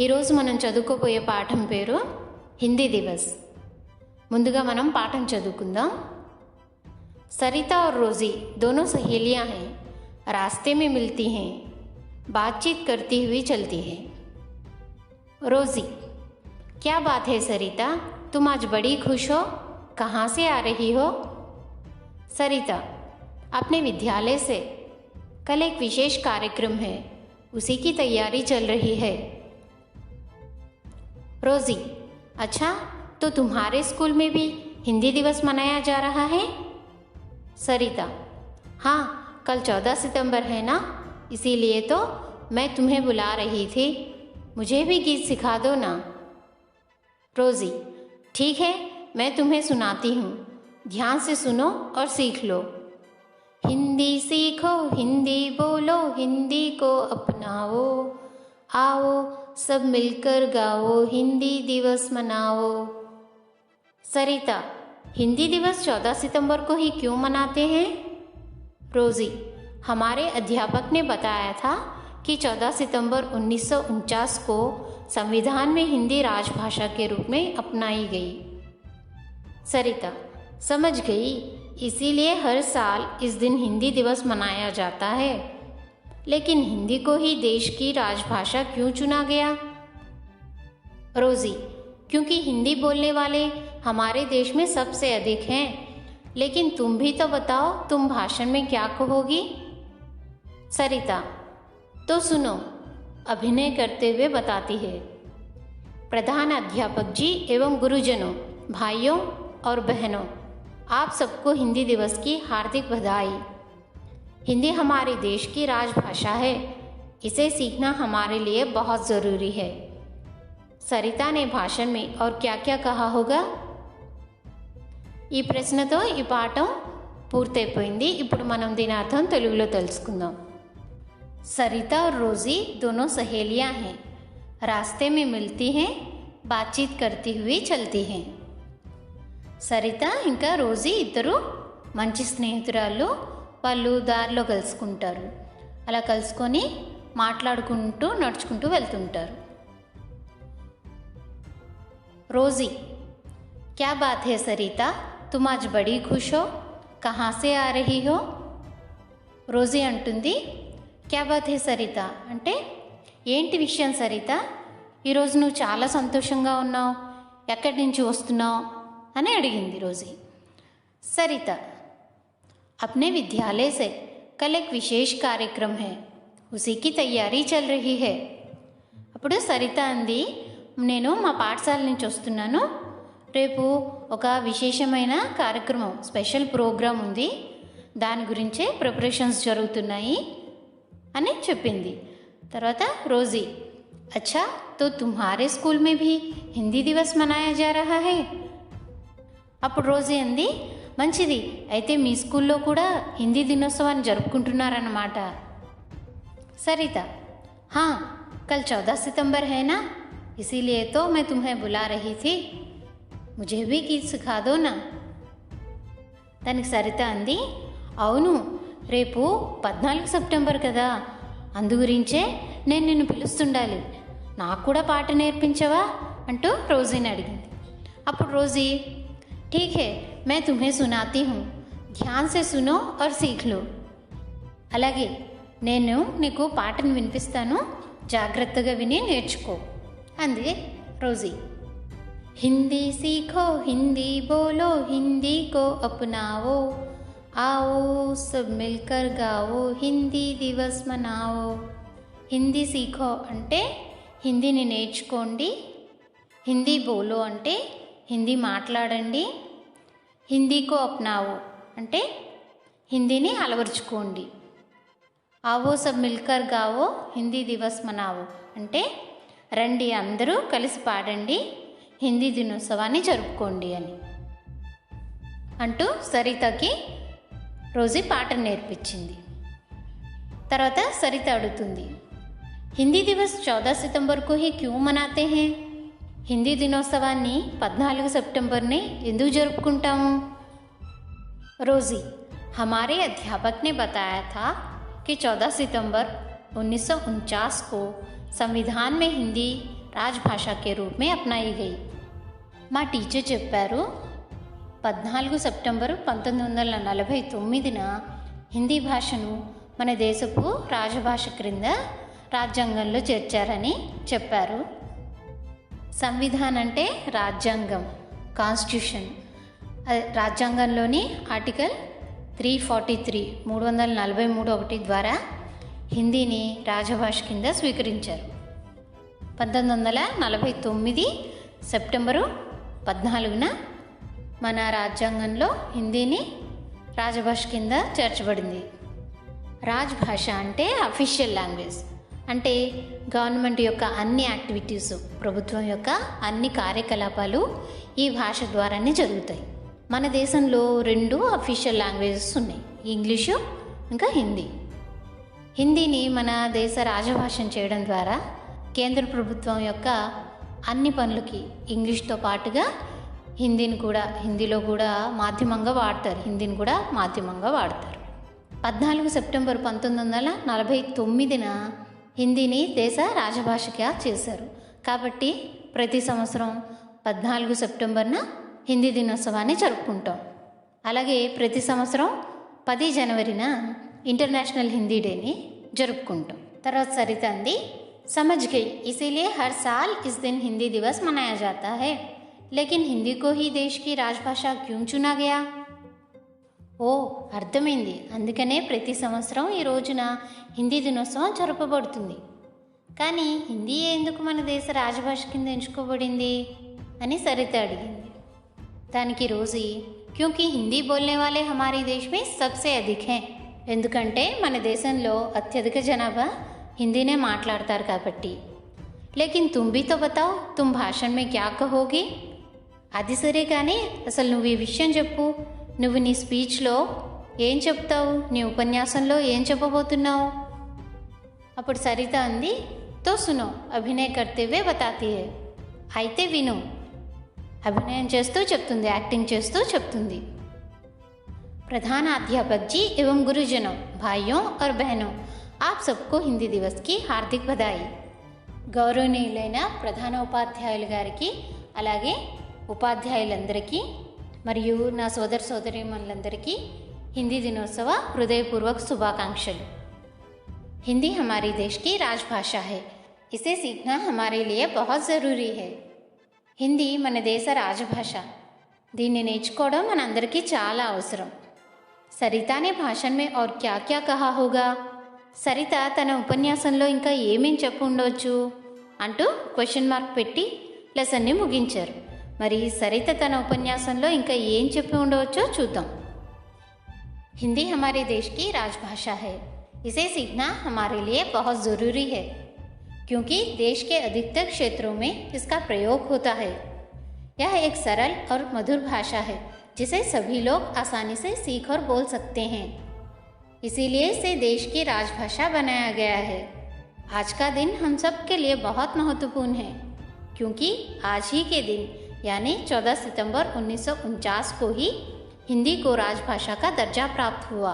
ఈరోజు మనం చదువుకోబోయే పాఠం పేరు హిందీ దివస్। ముందుగా మనం పాఠం చదువుకుందాం। सरिता और रोज़ी दोनों सहेलियां हैं, रास्ते में मिलती हैं, बातचीत करती हुई चलती हैं। रोज़ी: क्या बात है सरिता, तुम आज बड़ी खुश हो, कहाँ से आ रही हो? सरिता: अपने विद्यालय से, कल एक विशेष कार्यक्रम है, उसी की तैयारी चल रही है। रोज़ी: अच्छा, तो तुम्हारे स्कूल में भी हिंदी दिवस मनाया जा रहा है? सरिता: हाँ, कल 14 सितंबर है ना, इसीलिए तो मैं तुम्हें बुला रही थी, मुझे भी गीत सिखा दो ना। रोज़ी: ठीक है, मैं तुम्हें सुनाती हूँ, ध्यान से सुनो और सीख लो। हिंदी सीखो, हिंदी बोलो, हिंदी को अपनाओ, आओ सब मिलकर गाओ, हिंदी दिवस मनाओ। सरिता: हिंदी दिवस 14 सितंबर को ही क्यों मनाते हैं? रोज़ी: हमारे अध्यापक ने बताया था कि 14 सितंबर 1949 को संविधान में हिंदी राजभाषा के रूप में अपनाई गई। सरिता: समझ गई, इसीलिए हर साल इस दिन हिंदी दिवस मनाया जाता है। लेकिन हिंदी को ही देश की राजभाषा क्यों चुना गया? रोज़ी: क्योंकि हिंदी बोलने वाले हमारे देश में सबसे अधिक हैं। लेकिन तुम भी तो बताओ, तुम भाषण में क्या कहोगी? सरिता: तो सुनो, अभिनय करते हुए बताती है। प्रधान अध्यापक जी एवं गुरुजनों, भाइयों और बहनों, आप सबको हिंदी दिवस की हार्दिक बधाई। हिंदी हमारे देश की राजभाषा है, इसे सीखना हमारे लिए बहुत ज़रूरी है। सरिता ने भाषण में और क्या क्या कहा होगा? ఈ ప్రశ్నతో ఈ పాఠం పూర్తయిపోయింది। ఇప్పుడు మనం దీని అర్థం తెలుగులో తెలుసుకుందాం। सरिता और रोज़ी दोनों सहेलियां हैं, रास्ते में मिलती हैं, बातचीत करती हुई चलती हैं। సరిత ఇంకా రోజీ ఇద్దరు మంచి స్నేహితురాళ్ళు, వాళ్ళు దారిలో కలుసుకుంటారు, అలా కలుసుకొని మాట్లాడుకుంటూ నడుచుకుంటూ వెళ్తుంటారు। रोज़ी: क्या बात है सरिता, तुम आज बड़ी खुश हो, कहाँ से आ रही हो? रोज़ी అంటుంది, क्या बात है సరిత అంటే ఏంటి విషయం సరిత, ఈరోజు నువ్వు చాలా సంతోషంగా ఉన్నావు, ఎక్కడి నుంచి వస్తున్నావు అని అడిగింది రోజీ। सरिता: अपने विद्यालय से, कल एक विशेष कार्यक्रम है, उसी की तैयारी चल रही है। అప్పుడు సరిత అంది, నేను మా పాఠశాల నుంచి వస్తున్నాను, రేపు ఒక విశేషమైన కార్యక్రమం, స్పెషల్ ప్రోగ్రాం ఉంది, దాని గురించే ప్రిపరేషన్స్ జరుగుతున్నాయి అని చెప్పింది। తర్వాత రోజీ: अच्छा, तो तुम्हारे स्कूल में भी हिंदी दिवस मनाया जा रहा है? అప్పుడు రోజీ అంది, మంచిది, అయితే మీ స్కూల్లో కూడా హిందీ దినోత్సవాన్ని జరుపుకుంటున్నారన్నమాట। सरिता: हाँ, कल 14 सितंबर है ना, इसीलिए तो मैं तुम्हें बुला रही थी, मुझे भी गीत सिखा दो ना। దానికి సరిత అంది, అవును, రేపు 14 సెప్టెంబర్ కదా, అందుగురించే నేను నిన్ను పిలుస్తుండాలి, నాకు కూడా పాట నేర్పించవా అంటూ రోజీని అడిగింది। అప్పుడు రోజీ: ठीक है, मैं तुम्हें सुनाती हूँ, ध्यान से सुनो और सीख लो। అలాగే, నేను నీకు పాటను వినిపిస్తాను, జాగ్రత్తగా విని నేర్చుకో అంది రోజీ। हिंदी सीखो, हिंदी बोलो, हिंदी को अपनाओ, आओ सब मिलकर गाओ, हिंदी दिवस मनाओ। హిందీ సీఖో అంటే హిందీని నేర్చుకోండి, హిందీ బోలో అంటే హిందీ మాట్లాడండి, హిందీకో అప్నావో అంటే హిందీని అలవర్చుకోండి, आवो सब मिलकर गाओ, हिंदी दिवस मनाओ అంటే రండి అందరూ కలిసి పాడండి, హిందీ దినోత్సవాన్ని జరుపుకోండి అని అంటూ సరితకి రోజీ పాట నేర్పించింది. తర్వాత సరిత అడుగుతుంది, హిందీ దివస్ 14 సితంబర్ को ही क्यों मनाते हैं? హిందీ దినోత్సవాన్ని 14 సెప్టెంబర్ని ఎందుకు జరుపుకుంటాము? रोज़ी, हमारे अध्यापक ने बताया था कि 14 सितंबर 1949 को संविधान में हिंदी राजभाषा के रूप में अपनाई गई. మా టీచర్ చెప్పారు 14 సెప్టెంబరు 1949న హిందీ భాషను మన దేశపు రాజభాష క్రింద రాజ్యాంగంలో చేర్చారని చెప్పారు. సంవిధాన్ అంటే రాజ్యాంగం, కాన్స్టిట్యూషన్. రాజ్యాంగంలోని ఆర్టికల్ 343 343 ద్వారా హిందీని రాజభాష కింద స్వీకరించారు. 1949 సెప్టెంబరు 14న మన రాజ్యాంగంలో హిందీని రాజభాష కింద చేర్చబడింది. రాజ్భాష అంటే అఫీషియల్ లాంగ్వేజ్, అంటే గవర్నమెంట్ యొక్క అన్ని యాక్టివిటీస్, ప్రభుత్వం యొక్క అన్ని కార్యకలాపాలు ఈ భాష ద్వారానే జరుగుతాయి. మన దేశంలో 2 అఫీషియల్ లాంగ్వేజెస్ ఉన్నాయి, ఇంగ్లీషు ఇంకా హిందీ. హిందీని మన దేశ రాజభాషను చేయడం ద్వారా కేంద్ర ప్రభుత్వం యొక్క అన్ని పనులకి ఇంగ్లీష్తో పాటుగా హిందీలో కూడా మాధ్యమంగా వాడతారు. హిందీని కూడా మాధ్యమంగా వాడతారు. 14 సెప్టెంబర్ 1949న హిందీని దేశ రాజభాషగా చేశారు. కాబట్టి ప్రతి సంవత్సరం 14 సెప్టెంబర్న హిందీ దినోత్సవాన్ని జరుపుకుంటాం. అలాగే ప్రతి సంవత్సరం 10 జనవరిన ఇంటర్నేషనల్ హిందీ డేని జరుపుకుంటాం. తర్వాత సరిత అంది, समझ गई, इसीलिए हर साल इस दिन हिंदी दिवस मनाया जाता है, लेकिन हिंदी को ही देश की राजभाषा क्यों चुना गया? ఓ, అర్థమైంది, అందుకనే ప్రతి సంవత్సరం ఈ రోజున హిందీ దినోత్సవం జరపబడుతుంది. కానీ హిందీ ఎందుకు మన దేశ రాజభాష కింద ఎంచుకోబడింది అని సరిత అడిగింది. దానికి రోజీ, క్యూంకీ హిందీ బోల్నే వాలే హమారే దేశ్ మే సబ్సే అధిక్ హై, ఎందుకంటే మన దేశంలో అత్యధిక జనాభా హిందీనే మాట్లాడతారు కాబట్టి. లేకిన్ తుమ్ భీ తో బతాओ, తుమ్ భాషణ్ మే క్యా కహోగి? అది సరే కానీ అసలు నువ్వు ఈ విషయం చెప్పు, నువ్వు నీ స్పీచ్లో ఏం చెప్తావు, నీ ఉపన్యాసంలో ఏం చెప్పబోతున్నావు? అప్పుడు సరిత అంది, తో సునో, అభినయ కర్తే హుए బతాతీ హై, అయితే విను, అభినయం చేస్తూ చెప్తుంది, యాక్టింగ్ చేస్తూ చెప్తుంది. प्रधानाध्यापक जी एवं गुरुजनों, भाइयों और बहनों, आप सबको हिंदी दिवस की हार्दिक बधाई. గౌరవనీయులైన ప్రధాన ఉపాధ్యాయులు గారికి, అలాగే ఉపాధ్యాయులందరికీ మరియు నా సోదర సోదరీమణులందరికీ హిందీ దినోత్సవ హృదయపూర్వక శుభాకాంక్షలు. हिंदी हमारे देश की राजभाषा है, इसे सीखना हमारे लिए बहुत ज़रूरी है. హిందీ మన దేశ రాజభాష, దీన్ని నేర్చుకోవడం మనందరికీ చాలా అవసరం. సరితా నే భాషణ్ మే और क्या क्या कहा होगा? సరిత తన ఉపన్యాసంలో ఇంకా ఏమేం చెప్పు ఉండవచ్చు అంటూ క్వశ్చన్ మార్క్ పెట్టి లెసన్ని ముగించారు. మరి సరిత తన ఉపన్యాసంలో ఇంకా ఏం చెప్పి ఉండవచ్చో చూద్దాం. हिंदी हमारे देश की राजभाषा है, इसे सीखना हमारे लिए बहुत ज़रूरी है, क्योंकि देश के अधिकतर क्षेत्रों में इसका प्रयोग होता है. यह एक सरल और मधुर भाषा है जिसे सभी लोग आसानी से सीख और बोल सकते हैं. इसीलिए इसे देश की राजभाषा बनाया गया है. आज का दिन हम सब के लिए बहुत महत्वपूर्ण है, क्योंकि आज ही के दिन यानी 14 सितंबर 1949 को ही हिंदी को राजभाषा का दर्जा प्राप्त हुआ.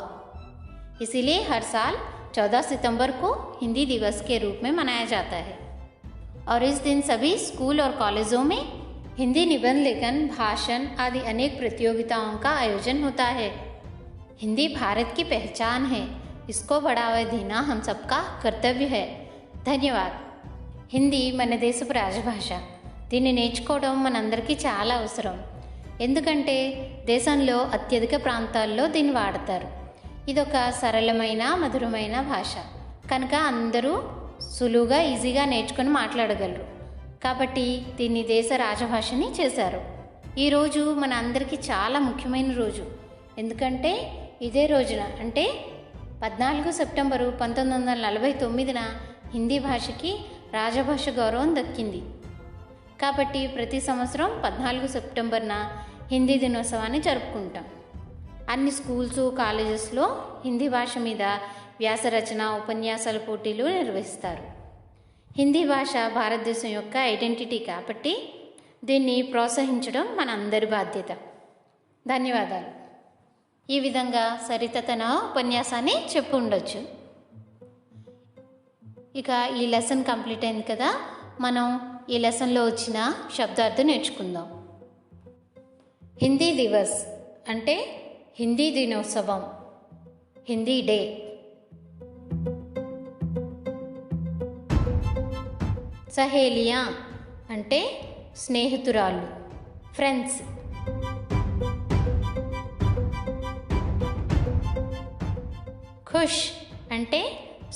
इसीलिए हर साल 14 सितंबर को हिंदी दिवस के रूप में मनाया जाता है. और इस दिन सभी स्कूल और कॉलेजों में हिंदी निबंध लेखन, भाषण आदि अनेक प्रतियोगिताओं का आयोजन होता है. हिंदी भारत की पहचान है, इसको बढ़ावा देना हम सबका कर्तव्य है. ధన్యవాద్. హిందీ మన దేశపు రాజభాష, దీన్ని నేర్చుకోవడం మనందరికీ చాలా అవసరం. ఎందుకంటే దేశంలో అత్యధిక ప్రాంతాల్లో దీన్ని వాడతారు. ఇదొక సరళమైన మధురమైన భాష కనుక అందరూ సులువుగా ఈజీగా నేర్చుకొని మాట్లాడగలరు. కాబట్టి దీన్ని దేశ రాజభాషని చేశారు. ఈరోజు మన అందరికీ చాలా ముఖ్యమైన రోజు. ఎందుకంటే ఇదే రోజున అంటే 14 సెప్టెంబరు 1949న హిందీ భాషకి రాజభాష గౌరవం దక్కింది. కాబట్టి ప్రతి సంవత్సరం 14 సెప్టెంబర్న హిందీ దినోత్సవాన్ని జరుపుకుంటాం. అన్ని స్కూల్స్, కాలేజెస్లో హిందీ భాష మీద వ్యాసరచన, ఉపన్యాసాల పోటీలు నిర్వహిస్తారు. హిందీ భాష భారతదేశం యొక్క ఐడెంటిటీ కాబట్టి దీన్ని ప్రోత్సహించడం మన అందరి బాధ్యత. ధన్యవాదాలు. ఈ విధంగా సరిత తన ఉపన్యాసాన్ని చెప్పు ఉండొచ్చు. ఇక ఈ లెసన్ కంప్లీట్ అయింది కదా, మనం ఈ లెసన్లో వచ్చిన శబ్దార్థం నేర్చుకుందాం. హిందీ దివస్ అంటే హిందీ దినోత్సవం, హిందీ డే. సహేలియా అంటే స్నేహితురాళ్ళు, ఫ్రెండ్స్. ఖుష్ అంటే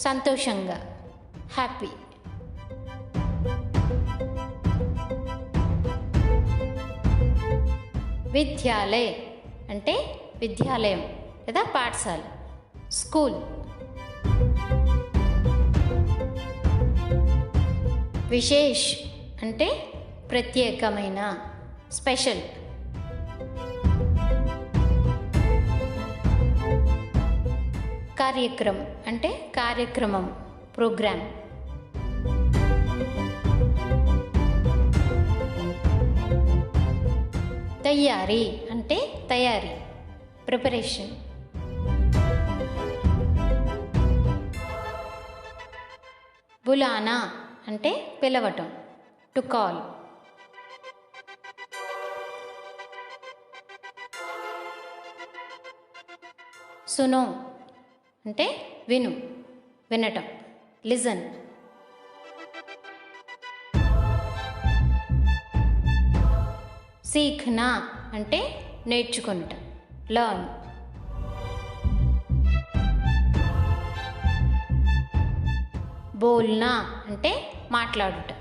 సంతోషంగా, హ్యాపీ. విద్యాలయ అంటే విద్యాలయం లేదా పాఠశాల, స్కూల్. విశేష్ అంటే ప్రత్యేకమైన, స్పెషల్. కార్యక్రమం అంటే కార్యక్రమం, ప్రోగ్రామ్. తయారీ అంటే తయారీ, ప్రిపరేషన్. బులానా అంటే పిలవటం, టు కాల్. సునో అంటే విను, వినటం, లిజన్. సీఖ్నా అంటే నేర్చుకుంటా, లర్న్. బోల్నా అంటే మాట్లాడుట,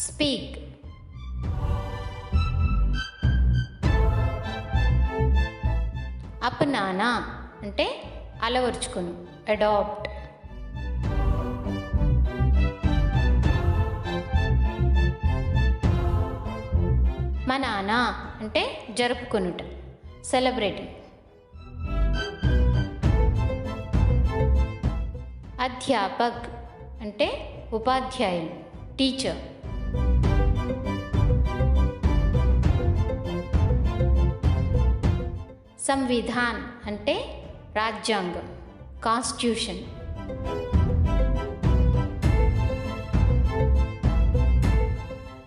స్పీక్. అప్నానా అంటే అలవర్చుకును, అడాప్ట్. మనానా అంటే జరుపుకొనుట, సెలబ్రేటింగ్. అధ్యాపక్ అంటే ఉపాధ్యాయులు, టీచర్. సంవిధాన్ అంటే రాజ్యాంగం, కాన్స్టిట్యూషన్.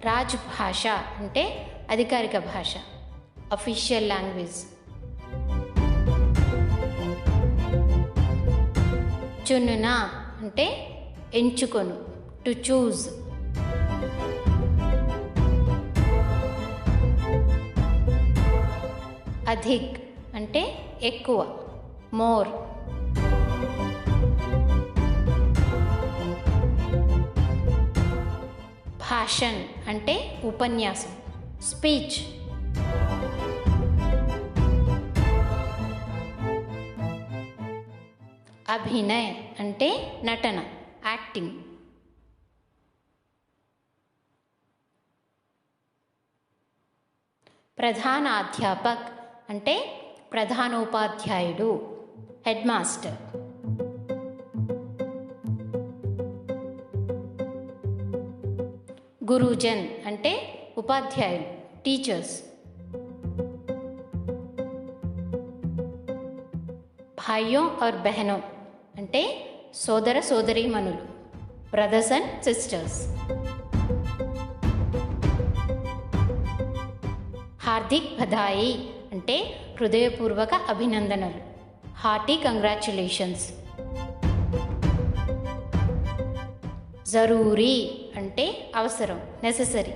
రాజ్భాష అంటే అధికారిక భాష, అఫీషియల్ లాంగ్వేజ్. చునునా అంటే ఎంచుకొను, టు చూజ్. అధిక్ అంటే ఎక్కువ, మోర్. భాషణ్ అంటే ఉపన్యాసం, స్పీచ్. అభినయ్ అంటే నటన, యాక్టింగ్. ప్రధానాధ్యాపక్ అంటే ప్రధానోపాధ్యాయుడు, హెడ్ మాస్టర్. గురుజన్ అంటే ఉపాధ్యాయులు, టీచర్స్. భాయ్యోं और बहनों అంటే సోదర సోదరీమణులు, brothers and sisters. Hardik Badhaai అంటే హృదయపూర్వక అభినందనలు, హార్టీ కంగ్రాచ్యులేషన్స్. జరూరీ అంటే అవసరం, నెసెసరీ.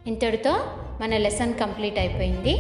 ఇంతటితో మన లెసన్ కంప్లీట్ అయిపోయింది.